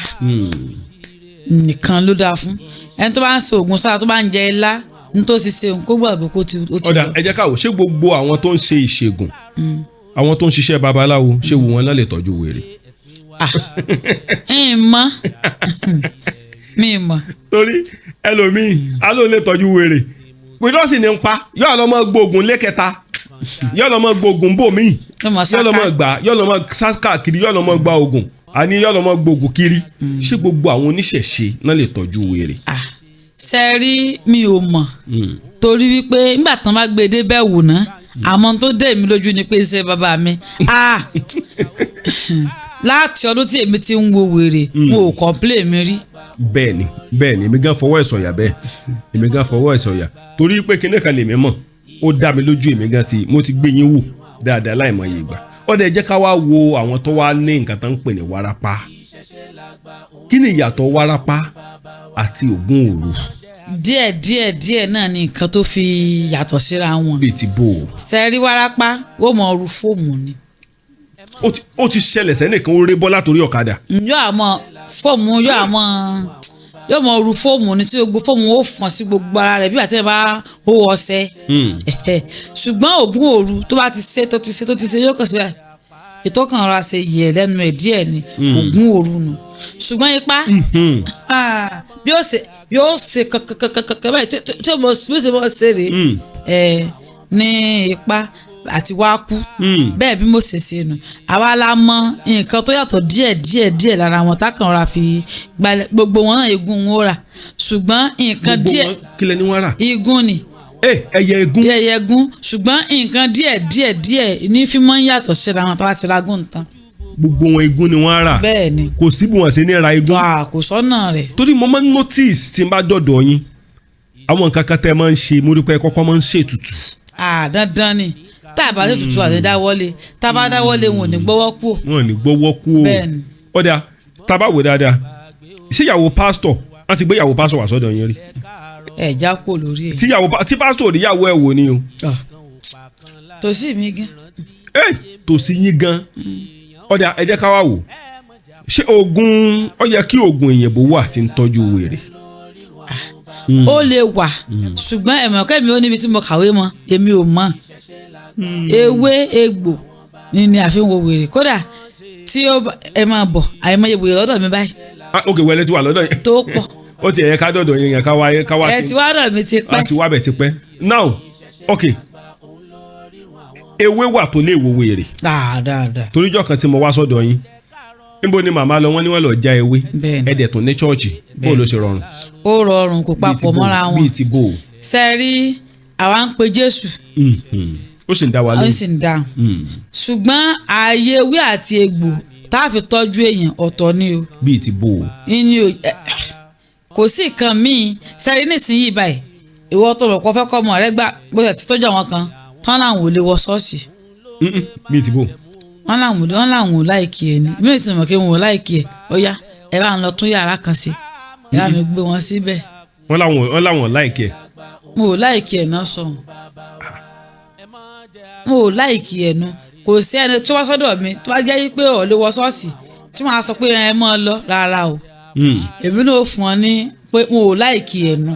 nìkan ló dáa fún ẹni tó bá ń ṣe oògùn sára tó bá ń jẹ ilá ní tó ti ṣe nǹkó gbàgbé kó ti lọ. ọ̀dà ẹ jẹ́ ká wò ṣé gbogbo àwọn tó ń ṣe ìṣègùn àwọn tó ń ṣiṣẹ́ babaláwo ṣé wù wọ́n náà lè tọ́jú wèrè. mi mọ̀. torí ẹlòmíì aló lè tọ́jú wèrè pídọ́sì ní ń pa yóò lọ mọ gbóògùn lẹ́kẹta yóò lọ mọ gbóògùn bòmíì yóò lọ mọ gbà yóò lọ mọ káàkiri yóò lọ mọ gba oògùn àní yóò lọ mọ gbóògùn kiri ṣé gbogbo àwọn oníṣẹ̀ṣe náà lè tọ́jú wèrè. ṣe rí mi ò mọ̀ torí wípé nígbà tán bá gbé e dé bẹ́ẹ̀ wò ná àmọ́ tó dé mi lójú ni pé iṣẹ́ bàbá mi láti ọdún tí èmi ti ń wo wèrè mo ò kọ́ńplé mi rí. bẹ́ẹ̀ni èmi gan fọwọ́ ẹ̀sọ̀yà èmi gan fọwọ́ ẹ̀sọ̀yà torí pé kíní kan lèmi mọ̀ ó dá mi lójú èmi gan mo ti gbé yín wò dáadáa láìmọye ìgbà ó dẹ̀ jẹ́ ká wá wo àwọn tó wá ní nǹkan tó ń pè ní wárápá kí ni ìyàtọ̀ wárápá àti ògún òru. díẹ̀ náà ni nǹkan tó fi yàtọ̀ síra wọn. bíi ti bò ó. sẹ́rí wárápá ó mọ ọrù fóòmù ni. ó ti ṣẹlẹ̀ sẹ́nìkan ó ré bọ́ látòrí ọ̀kadà. yóò àmọ́ fóòmù yóò mọ ọrù fóòmù ni tí gbogbo fóòmù ó fọ́n sí gbogbo ara rẹ̀ bí àti ẹ̀ bá ó ọṣẹ. ṣùgbọ́n ògún òru tó bá ti ṣe tó ti ṣe yóò kàn sí ètò kan ra ṣe yẹ lẹ́nu ẹ̀ díẹ̀ ni ògún òru nù ṣùgbọ́n ipá bí ó ṣe yóò ṣe kankankankan báyìí tí ó mọ̀ ṣe rè ní ipa àti wá kú bẹ́ẹ̀ bí mo ṣe ṣe nù àwa la mọ nǹkan tó yàtọ̀ díẹ̀ lára wọn tákàn ra fi gbalẹ̀ gbogbo wọn náà igun wọn rà ṣùgbọ́n nǹkan díẹ̀ kílẹ̀ ni wọ́n rà igun ni ẹyẹ egún. ẹyẹ egún ṣùgbọ́n nǹkan díẹ̀ ní fi máa ń yàtọ̀ síra wọn tó bá ti ra gùn tán. gbogbo wọn egún ni wọ́n rà. bẹ́ẹ̀ ni. kò sí bí wọ́n ṣe ní ra egún. kò sọ́nà rẹ̀. torí mo máa ń notice tí n bá dọ̀dọ̀ yín àwọn nǹkan kan tẹ́ máa ń ṣe mo rí pé kọ́kọ́ máa ń ṣètùtù. dandan ni tá a bá ṣètùtù àti dáwọ́lé tá a bá dáwọ́lé wọn ò ní gbọ́wọ́ kú. wọn ò ní gbọ́wọ́ kú o. bẹ́ẹ̀ ni. ọ̀dà tá a bá wò dáadáa síyàwó pásítọ̀ wọ́n ti gbé ìyàwó pásítọ̀ wá sọ́dọ̀ yín rí. ẹ já kó lórí ẹ. tí pásítọ̀ rí ìyàwó ẹ̀ wò ni o. tòsí mi gan. tòsí yín gan. ọ̀dà ẹ jẹ́ ká wá wò ṣé oògùn ó yẹ kí oògùn òyìnbó wà tí ń tọ́jú wèrè. ó lè wà ṣùgbọ́n ẹ̀mọ̀ kẹ́mi ó níbi tí mo kàwé mọ́ èmi ò mọ̀ ewé egbò ni àfi wo wèrè kódà tí ẹ máa bọ̀ àìmọye wèrè lọ́dọ̀ mi báyìí. ok wẹ́lẹ́ ti wà lọ́dọ̀ yẹn. tó pọ̀. ó ti ẹ̀yẹ ká dọ̀dọ̀ yẹn ká wá sí. ẹ ti wá dọ̀ mi ti pẹ́. a ti wá bẹ̀ ti pẹ́. now ok ewé wà tó lè wo wèrè. dáadáa. toríjọ́ kan tí mo wá sọ́dọ̀ yín níbo ni màmá lọ wọ́n ní wọ́n lọ já ewé ẹ̀dẹ̀ tó ní chọ́ọ̀chì bó ló ṣe rọrùn. ó rọrùn kó papọ̀ mọ́ra wọn bíi ti bò. sẹ́ẹ̀rí àwa ń pe Jésù. ó sì ń dá wa lóhùn. ó sì ń dáhùn. ṣùgbọ́n ààyè ewé àti egbò tá a fi tọ́jú èèyàn ọ̀tọ̀ ni o. bíi ti bò. kò sí nǹkan míì sẹ́ẹ̀rí nísìnyí báyìí ìwọ tó rọ̀ kọ́ fẹ́ kọ́ ọmọ rẹ gbà bó ṣe ti tọ́jú àwọn kan tán láwọn ò lè wọ ṣọ́ọ̀ṣì. bíi ti bò. wọ́n láwọn ò láìkí ẹ ní bí èsì mọ̀ kí wọn ò láìkí ẹ ó yá ẹ bá ń lọ tún yàrá kan sí ìyá mi gbé wọn síbẹ̀. wọ́n láwọn láìkí ẹ. mo ò láìkí ẹ náà sọ mo ò láìkí ẹ nu kò sí ẹni tó wá sọ́dọ̀ mi tó bá jẹ́ pé ò lè wọ ṣọ́ọ̀ṣì tí wọ́n á sọ pé ẹ mọ́ ọ lọ rárá o èmi náà fún ọ ní pé mo ò láìkí ẹ nu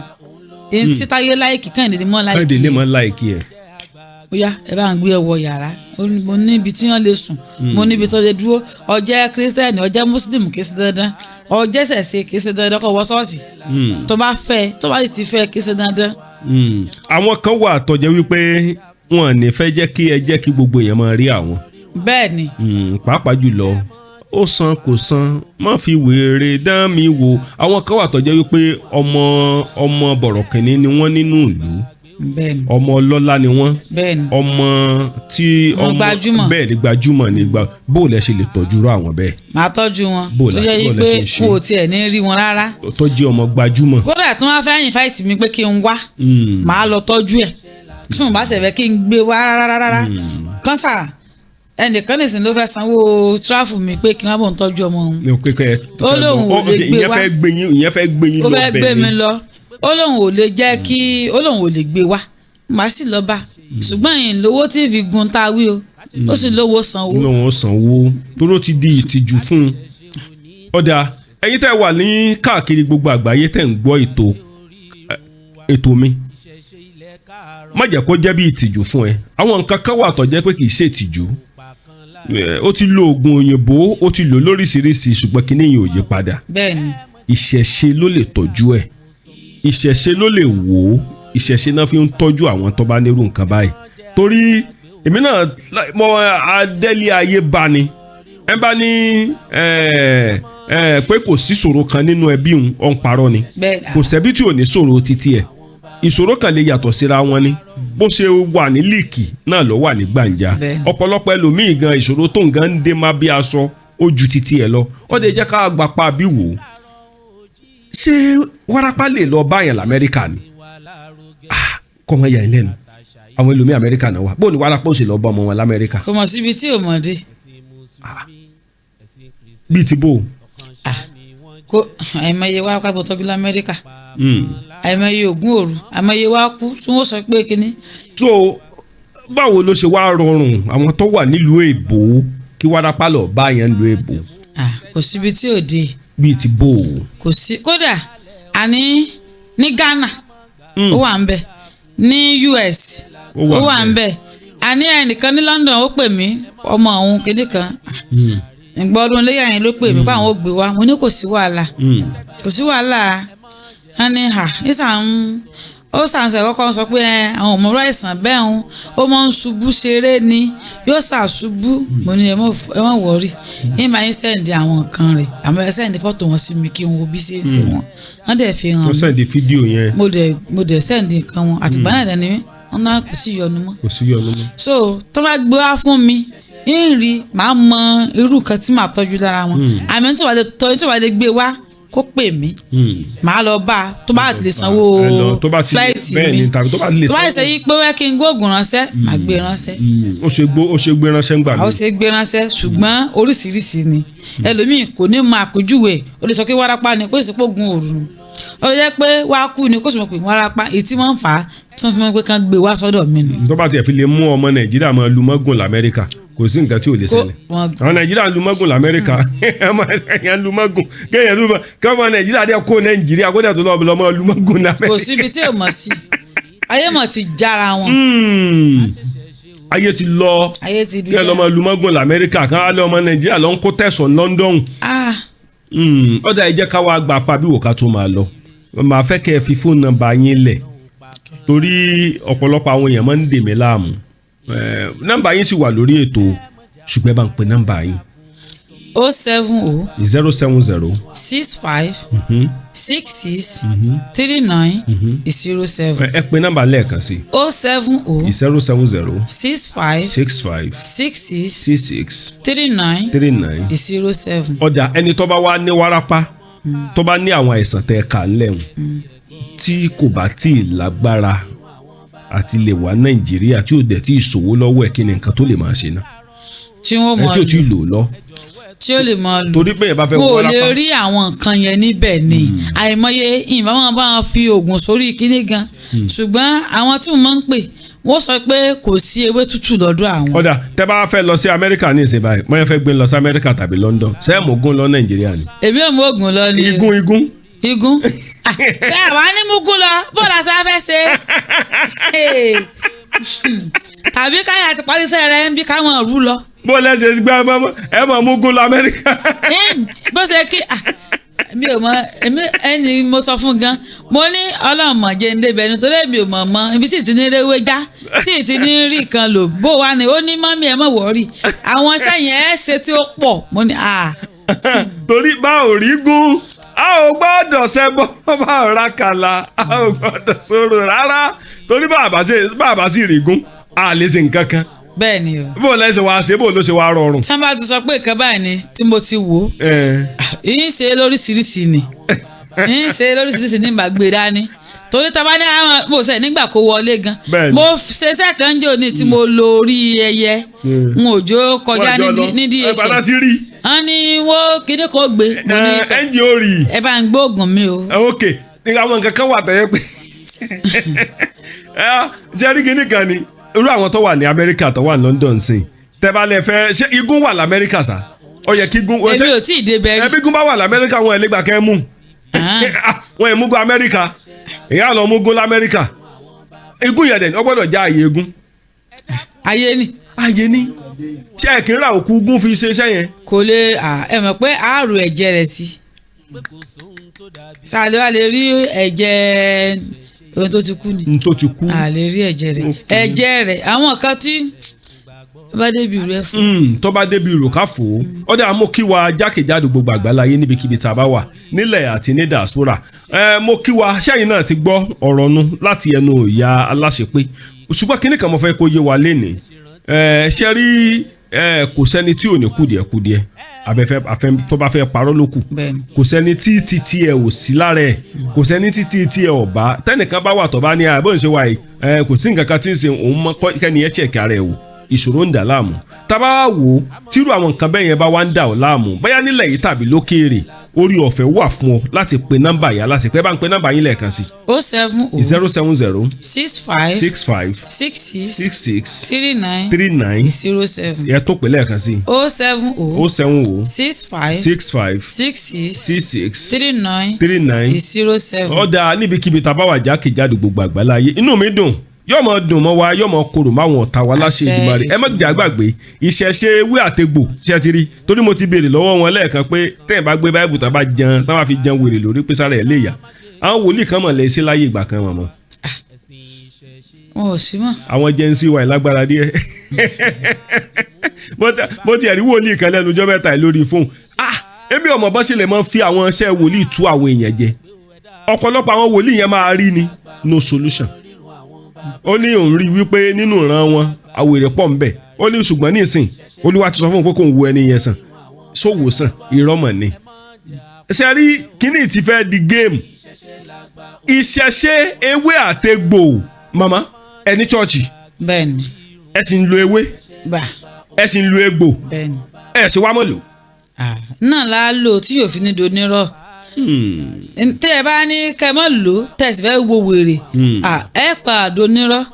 èyí tí táyé láìkí kàndínlẹ́ mọ́ láìkí ẹ. kàndínlẹ́ mọ́ láìkí ẹ. ó yá ẹ bá ń gbé ẹ wọ yàrá mo ní ibi tí wọ́n lè sùn mo ní ibi tó lè dúró ó jẹ́ kírísítẹ́nì ó jẹ́ mùsùlùmí kìí ṣe dandan ó jẹ́ ṣẹ̀ṣẹ̀ kìí ṣe dandan kó wọ ṣọ́ọ̀ṣì tó bá ti fẹ́ kìí ṣe dandan. àwọn kan wà tó jẹ́ wípé wọn ò ní fẹ́ jẹ́ kí ẹ jẹ́ kí gbogbo èèyàn máa rí àwọn. bẹ́ẹ̀ ni. pàápàá jùlọ ó san kò san má fi wèrè dán mi wò àwọn kan wà tó jẹ́ wípé ọmọ bọ̀rọ̀kìnní ni wọ́n nínú ìlú bẹ́ẹ̀ni ọmọ ọlọ́lá ni wọ́n bẹ́ẹ̀ni ọmọ tí ọmọ gbajúmọ̀ bẹ́ẹ̀ ni gbajúmọ̀ ni bó lẹ ṣe lè tọ́jú rú àwọn bẹ́ẹ̀. màá tọ́jú wọn tó yẹ pé kò tiẹ̀ ní rí wọn rárá. tó jẹ́ ọmọ gbajúmọ̀. kódà tí wọ́n fẹ́ yìn fáìtì mi pé kí n wá màá lọ tọ́jú ẹ̀ tí mo bá ṣẹ̀fẹ̀ kí n gbé wá rárá kọ́nsà ẹnìkan nìsín ló fẹ́ sanwó tráfù mi pé kí n wá bọ̀ ń tọ́jú ọmọ òun. ó lóun ò lè gbé wá ìyẹn fẹ́ gbé yín lọ bẹ́ẹ̀ ni. ó fẹ́ gbé mi lọ ó lóun ò lè jẹ́ kí ó lóun ò lè gbé wá màá sì lọ bá ṣùgbọ́n yìí lówó tí fi gun tá a wí o ó sì lówó sanwó. lówó sanwó toró ti di ìtìjú fún un. ọ̀dà ẹ̀yin tẹ́ wà ní káàkiri gbogbo àgbáyé tẹ́ ń gbọ́ ètò mi má jẹ́ kó jẹ́ bí ìtìjú fún ẹ àwọn nǹkan kan wà tó jẹ́ pé kì í ṣe ìtìjú ó ti lo oògùn òyìnbó ó ti lò lóríṣiríṣi ṣùgbọ́n kíní yìí ò yí padà. bẹ́ẹ̀ni. ìṣẹ̀ṣe ló lè tọ́jú ẹ̀ ìṣẹ̀ṣe ló lè wò ó ìṣẹ̀ṣe náà fi ń tọ́jú àwọn tó bá nírú nǹkan báyìí torí èmi náà mọ adẹ́lé ayé bá ni ẹ bá ní pé kò sí ṣòro kan nínú ẹbí òun ọ̀ ń parọ́ ni kò sẹ́bí tí ò ní ṣòro títí ẹ̀ ìṣòro kan lè yàtọ̀ síra wọn ni bó ṣe wà ní líìkì náà ló wà ní gbàǹjà ọ̀pọ̀lọpọ̀ ẹlòmíì gan ìṣòro tó ń gan ń dé má bí aṣọ ó ju títí ẹ̀ lọ ó lè jẹ́ ká gbà pa bí wò ó ṣé wárápá lè lọ báyàn lamẹ́ríkà ni kọ́ mọ yẹn lẹ́nu àwọn ẹlòmíì amẹ́ríkà náà wà bó ni wárápá ó sì lọ bá ọmọ wọn lamẹ́ríkà. kò mọ̀ síbi tí ò mọ̀ dé. bíi ti bò. kó àìmọye wárápá tó tọ́jú lamẹ́ríkà àìmọye ògún òru àìmọye wá kú tí wọ́n sọ pé kínní. so báwo ló ṣe wá rọrùn àwọn tó wà nílùú èbó kí wárápá lọ bá yẹn nílùú èbó. kò síbi tí ò dé. bíi ti bò. kò sí kódà àní ní Ghana ó wà ń bẹ ní US ó wà ń bẹ àní ẹnìkan ní London ó pè mí ọmọ òun kéde kan ìgbọ́dún léyà yẹn ló pè mí pé àwọn ò gbé wa mo ní kò sí wàhálà kò sí wàhálà ẹni hà nísà ó sàǹsẹ̀ kọ́kọ́ sọ pé àwọn ọmọ ọ̀rọ̀ àìsàn bẹ́ẹ̀ ń ó máa ń ṣubú ṣeré ni yóò ṣàṣubú mo ní ẹ má wọrí ní màá ń sẹ́ǹdì àwọn nǹkan rẹ̀ àmọ́ ẹ sẹ́ǹdì fọ́tò wọn sí mi kí n wo bí ṣe é sí wọn wọ́n dẹ̀ fi hàn ó sẹ́ǹdì fídíò yẹn mo dẹ̀ sẹ́ǹdì nǹkan wọn àtìgbà náà dẹ̀ ni wọ́n náà kò sí yọnu mọ́. kò sí yọnu mọ́. so tó bá gbé wá fún mi ń rí màá mọ irú nǹkan tí màá tọ́jú lára wọn àmì tí wàá lè gbé wá kó pè mí màá lọ bá a tó bá lè sanwó fúláìtì mi tó bá lè ṣe yí pé wẹ́ kí n gbóògùn ránṣẹ́ màá gbé ránṣẹ́. ó ṣe gbé ránṣẹ́ ńgbà mi. ó ṣe gbé ránṣẹ́ ṣùgbọ́n oríṣiríṣi ni ẹlòmíì kò ní mọ àpèjúwe ó lè sọ pé wárápá ni kó sì pògùn òru ó lè jẹ́ pé wàá kú ni kó sì mọ̀ pé wárápá èyí tí wọ́n ń fà á tí wọ́n fi mọ̀ pé kán gbé wá sọ́dọ̀ mi ni. tó bá tiẹ̀ fi lè mú ọmọ Nàìjíríà máa lu mọ́gùn l'Amẹ́ríkà kò sí nǹkan tí ò lè ṣẹlẹ̀ àwọn Nàìjíríà lu mọ́gùn l'Amẹ́ríkà ẹ̀yàn lu mọ́gùn kéèyàn lu mọ́gùn kọ́mọ Nàìjíríà dẹ́ kó Nàìjíríà kó dẹ̀ tó lọ́mọ lu mọ́gùn l'Amẹ́ríkà. kò síbi tí ò mọ̀ sí ayé mọ̀ ti jára wọn. ayé ti lọ kí ẹ lọ́mọ lu mọ́gùn l'Amẹ́ríkà kan á lé ọmọ Nàìjíríà lọ ń kó tẹ̀sán London. ọ̀dà ẹ jẹ́ ká wá gba apá bí wò ká tó máa lọ màá fẹ́ kẹ́ ẹ fi fóònù nọ́mbà yín lẹ̀ torí ọ̀pọ̀lọpọ̀ àwọn èèyàn máa ń dè mí láàmú nọ́mbà yín sì wà lórí ètò ṣùgbọ́n ẹ bá ń pe nọ́mbà yín. 070 070 65 66 39 07. ẹ pe nọ́mbà lẹ́ẹ̀kan sí. 070 070 65 65 66 66 39 39 07. ọ̀dà ẹni tó bá wá ní wárápá tó bá ní àwọn àìsàn tẹ́ ẹ kà lẹ́hùn tí kò bá tí ì lágbára àti lè wá Nàìjíríà tí ò dẹ̀ tí ì ṣòwò lọ́wọ́ ẹ̀ kí ni nǹkan tó lè máa ṣe náà. tí wọ́n mọ̀ ẹ tí ò tí ì lò lọ. tí ó lè máa lò torí pé ẹ bá fẹ́ wọ́n lè rí àwọn nǹkan yẹn níbẹ̀ ni àìmọye ìbá wọn bá wọn fi oògùn sórí kíní gan ṣùgbọ́n àwọn tí wọ́n máa ń pè wọ́n sọ pé kò sí ewé tútù lọ́dọ̀ àwọn. ọ̀dà tẹ́ bá fẹ́ lọ sí Amẹ́ríkà ní ìsìn báyìí wọ́n yẹn fẹ́ gbé lọ sí Amẹ́ríkà tàbí London sẹ́ẹ̀mù ogun lọ Nàìjíríà ni. èmi ò mú oògùn lọ ni. igun ṣé àwa ní mugun lọ bó la ṣe fẹ́ ṣe tàbí káyà ti parí iṣẹ́ rẹ̀ ń bí káwọn rú lọ. bó lẹ́sẹ̀ gbé ẹ mọ̀ mugun lọ Amẹ́ríkà. bó ṣe kí mi ò mọ ẹni mo sọ fún gan mo ní ọlọ́mọ jẹ́ ń débẹ̀ nítorí mi ò mọ̀ mọ́ ibi tí ti ní rewé já tí ti ní rí kan lò bó wà ní ó ní mọ́mí ẹ̀ mọ̀ wọ́ọ̀rì àwọn sẹ́yìn ẹ̀ ṣe tí ó pọ̀ mo ní torí bá ò rí gún a ò gbọ́dọ̀ ṣẹbọ bá ò ra kàlà a ò gbọ́dọ̀ sọ̀rọ̀ rárá torí bàbá sì rí gún a lè ṣe nǹkan kan. bẹ́ẹ̀ ni o. bó lẹ ṣe wá ṣe bó ló ṣe wá rọrùn. tí wọ́n bá ti sọ pé nǹkan báyìí ni tí mo ti wò ó yín ṣe lóríṣiríṣi ni yín ṣe lóríṣiríṣi ní ìgbàgbé dání torí tábà ní àwọn mo ṣe nígbà kó wọlé gan mo ṣe sẹ́kàn jò ní tí mo lo orí ẹyẹ n ò jó kọjá nídìí ẹsẹ̀ wọ́n ní wọ́n kíní kò gbé mo ní tọ́ ẹ bá ń gbóògùn mi o. ok àwọn nǹkan kan wà tẹ́yẹ pé ṣe rí kíní kan ni irú àwọn tó wà ní Amẹ́ríkà tó wà ní London sí tẹ́bálẹ̀ fẹ́ ṣé igun wà l'Amẹ́ríkà sá ó yẹ kí igun. èmi ò tí ì dé bẹ́ẹ̀ rí. ẹbí igun bá wà l'Amẹ́ríkà wọn ẹ̀ lè gbà kẹ́ mú wọn ẹ̀ múgun Amẹ́ríkà èyí lọ múgun l'Amẹ́ríkà igun yẹn dẹ̀ ni wọ́n gbọ́dọ̀ já àyè igun. ayé ni. ayé ni ṣé ẹ kì í ra òkú igun fi ṣe iṣẹ́ yẹn. kò lè ẹ mọ̀ pé àárò ẹ̀jẹ̀ rẹ̀ sí sàlẹ̀ wa lè rí ẹ̀jẹ̀ ohun tó ti kú ni. ohun tó ti kú. a lè rí ẹ̀jẹ̀ rẹ̀ àwọn kan tí bá débi rẹ fún. tó bá débi rò ká fò ó ọdẹ àmọ́ kí wa jákèjádò gbogbo àgbáláyé níbikíbi tá a bá wà nílẹ̀ àti ní diaspora mo kí wa sẹ́yìn náà ti gbọ́ ọ̀rọ̀ nu láti ẹnu ìyá aláṣepé ṣùgbọ́n kíní kan mo fẹ́ kó yé wa lénìí ṣe rí kò sẹ́ni tí ò ní kùdìẹ̀kùdìẹ̀ afẹ́ tó bá fẹ́ parọ́ ló kù kò sẹ́ni tí títí ẹ̀ ò sí lára ẹ̀ kò sẹ́ni tí títí ẹ̀ ò bá tẹ́nìkan bá wà tó bá ní àbọ̀ ń ṣe wáyé kò sí nǹkan kan tí ń ṣe òun mọ́ kẹ́ni ẹ̀ chẹ̀kì ara ẹ̀ wò ìṣòro ń dà láàmú tábà wá wò ó tírú àwọn nǹkan bẹ́ẹ̀ yẹn bá wá ń dà ọ́ láàmú bóyá nílẹ̀ yìí tàbí lókèèrè orí ọ̀fẹ́ wà fún ọ láti pe nọ́mbà yà láti pẹ́ bá ń pe nọ́mbà yín lẹ́ẹ̀kan sí. 070 65 66 39 07 ẹ tó pè lẹ́ẹ̀kan sí. 070 65 66 39 07. ọ̀dà níbikíbi tá a bá wà jákèjádò gbogbo àgbáláyé inú mi dùn yóò mọ dùn mọ́ wa yóò mọ korò máwọn ọ̀tá wa láṣẹ Èdùmàrè ẹ má gbàgbé ìṣẹ̀ṣe ewé àtegbò ṣe ti rí torí mo ti béèrè lọ́wọ́ wọn lẹ́ẹ̀kan pé tẹ́yìn bá gbé báyìí tá bá jẹun tá bá fi jẹun wèrè lórí pé sára ẹ̀ lè yà àwọn wòlíì kan mọ̀ lẹ́ sí láyé ìgbà kan wọn mọ́. wọn ò sí mọ́. àwọn jẹ́nsì wà lágbára díẹ̀ bó ti ẹ̀rí wòlíì kan lẹ́nu ọjọ́ mẹ́ta lórí fóun èmi ọmọ bọ́ sílẹ̀ máa ń fi àwọn iṣẹ́ wòlíì tú àwọn èèyàn jẹ ọ̀pọ̀lọpọ̀ àwọn wòlíì yẹn máa rí ni no solution ó ní òun rí wípé nínú ìran wọn àwèrè pọ̀ ń bẹ̀ ó ní ṣùgbọ́n nísìn Olúwa ti sọ fún un pé kò ń wo ẹni yẹn sàn sówò sàn ìrọ́mọ̀ ni ṣe rí kíní ti fẹ́ di géèmù ìṣẹ̀ṣe ewé àtegbò mama ẹni chọ́ọ̀chì bẹ́ẹ̀ni. ẹ sì ń lo ewé bá ẹ sì ń lo egbò bẹ́ẹ̀ni. ẹ sì wá mọ̀ lò. náà la lò tí yóò fi ní donírọ̀ tẹ́ ẹ bá ní kẹ́ ẹ mọ̀ lò tẹ́ ẹ sì fẹ́ wo wèrè ẹ pa donírọ̀.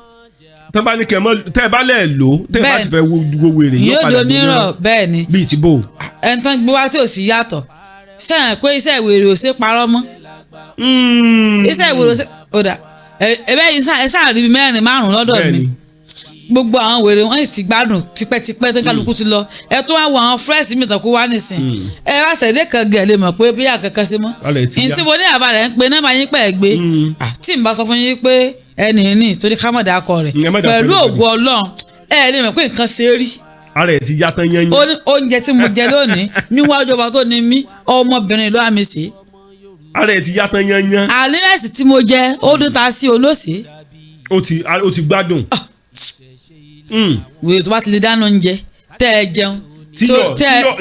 tẹ́ bá ní kẹ́ ẹ bá lẹ̀ lò tẹ́ ẹ bá sì fẹ́ wo wèrè yóò padà donírọ̀ bẹ́ẹ̀ni. bíi ti bò. ẹni tán gbé wá tí ò sí yàtọ̀ sẹ́yìn pé iṣẹ́ ìwèrè ò ṣe parọ́ mọ́ iṣẹ́ ìwèrè ò ṣe ọ̀dà ẹ̀bẹ́ yìí ẹ sáà rí 4-5 lọ́dọ̀ mi gbogbo àwọn wèrè wọn ti gbádùn tipẹ́tipẹ́ tí kálukú ti lọ ẹ tún wá wọ àwọn fúrẹ́sì mi tàn kó wá nísìn ẹ wá sẹ̀dẹ̀ kan gẹ̀ lè mọ̀ pé bí àkàkọ́ sí mọ́ ntí mo ní àbá rẹ̀ ń pe náà máa yín pẹ́ gbé tí n bá sọ fún yín pé ẹnì ní torí ká mọ̀ dákọ rẹ̀ pẹ̀lú ògo Ọlọ́run ẹ lè mọ̀ pé nǹkan ṣe rí. ara ẹ ti yá tán yán yán. oúnjẹ tí mo jẹ lónìí níwájú ọba tó ní mí ọmọbìnrin ló àmì sí. ara ẹ ti yá tán yán yán. àlírẹ́sì tí mo jẹ ó dún ta sí olóṣè. ó ti gbádùn. wèrè tó bá ti lè dáná oúnjẹ tẹ́ ẹ jẹun.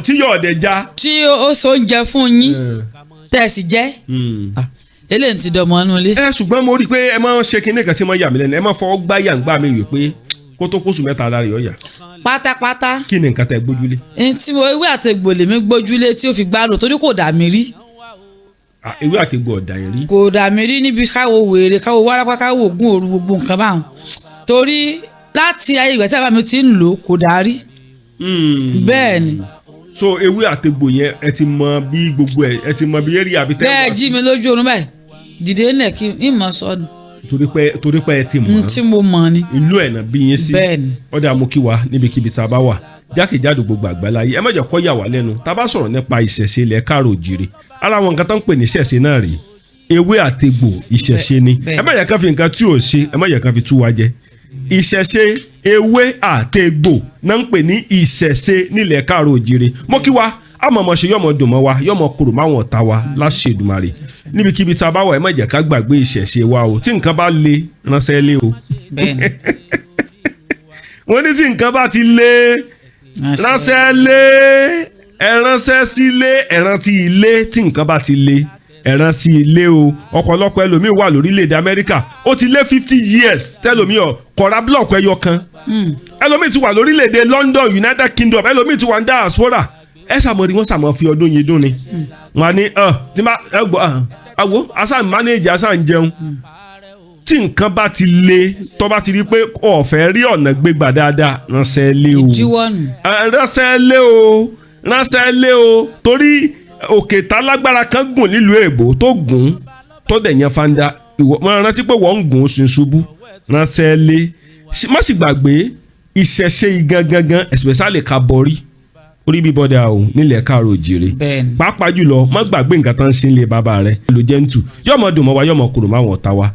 tí yóò ọ̀dẹ̀ já. tí ó so oúnjẹ fún yín tẹ́ ẹ sì jẹ́. eléyìí ti dọ̀mọ́ inú ilé. ṣùgbọ́n mo rí i pé ẹ máa ń ṣe kinní kan tí mo yà mí lẹ́nu ẹ máa fọwọ́ gbá yàǹgbá mi wí pé kó tó kóṣù mẹ́ta lára yọ̀ yà. pátápátá. kí ni nǹkan tẹ gbójúlé. tí mo ewé àtẹ̀gbò lèmi gbójúlé tí ó fi gbádùn torí kò dà mí rí. ewé àtẹ̀gbò ọ̀dà yẹn rí. kò dà mí rí níbi káwo wèrè káwo wárápá káwo ògùn òru gbogbo nǹkan báwọn torí láti ayé ìgbà tí a bá mi ti ń lò kò dà rí. bẹ́ẹ̀ ni. so ewé àtẹ̀gbò yẹn ẹ ti mọ bí gbogbo ẹ ti mọ bí eré àbí tẹ́ bẹ́ẹ̀ jí mi lójú oorun báyìí dìde ńlẹ̀ kí n mọ̀ sọ́dún. torí pé ẹ ti mọ̀ tí mo mọ̀ ni. ìlú ẹ̀ náà bí yín sí. bẹ́ẹ̀ ni. ọ̀dà mú kí wa níbikíbi tá a bá wà jákèjádò gbogbo àgbáláyé ẹ má jẹ́ kó yà wá lẹ́nu tá a bá sọ̀rọ̀ nípa ìṣẹ̀ṣe ilẹ̀ káàrọ̀ òjìrè ara wọn nǹkan tó ń pè ní ìṣẹ̀ṣe náà rèé ewé àtegbò ìṣẹ̀ṣe ni ẹ má jẹ́ ká fi nǹkan tí ò ṣe ẹ má jẹ́ ká fi tú wa jẹ ìṣẹ̀ṣe ewé àtegbò náà ń pè ní ìṣẹ̀ṣe nílẹ̀ káàrọ̀ òjìrè mo kí wa àmọ̀mọ̀ ṣe yọ̀mọ̀ dùn mọ́ wa yọ̀mọ̀ kúrò máwọn ọ̀tá wa láṣẹ Èdùmàrè níbikíbi tá a bá wà ẹ má jẹ́ ká gbàgbé ìṣẹ̀ṣe wa o tí nǹkan bá le ránṣẹ́ lé o wọ́n ní tí nǹkan bá ti le ránṣẹ́ lé ẹ ránṣẹ́ sílé ẹ rántí ilé tí nǹkan bá ti le ẹ̀ràn sí ilé o ọ̀pọ̀lọpọ̀ ẹlòmíì wà lórílẹ̀‐èdè Amẹ́ríkà ó ti lé 50 years tẹ́lòmíì kọ̀ra blọọ̀kù ẹyọ kan ẹlòmíì ti wà lórílẹ̀‐èdè London United Kingdom ẹlòmíì ti wà ní diaspora ẹ sàmọ́rí wọ́n sàmọ́ fi ọdún yìí dún ni wọ́n á ní tí ma ẹ gbọ́ àwo asan manage asan jẹun tí nǹkan bá ti le tó bá ti rí pé ọ̀fẹ́ rí ọ̀nà gbégbà dáadáa ránṣẹ́ lé o ránṣẹ́ lé o torí òkè tálágbára kan gùn nílùú èbó tó gùn tó dẹ̀ yan fanda ìwọ máa rántí pé wọ́n ń gùn sí ṣubú ránṣẹ́ lé má sì gbàgbé ìṣẹ̀ṣe igangangan especially Kabori orí bíbọ́dà o nílẹ̀ káàrọ̀ òjìrè pàápàá jùlọ má gbàgbé nǹkan tán sí ilé bàbá rẹ̀ ló jẹ́ ń tù yọ̀mọ̀ dùn mọ́ wa yọ̀mọ̀ kúrò máwọn ọ̀tá wa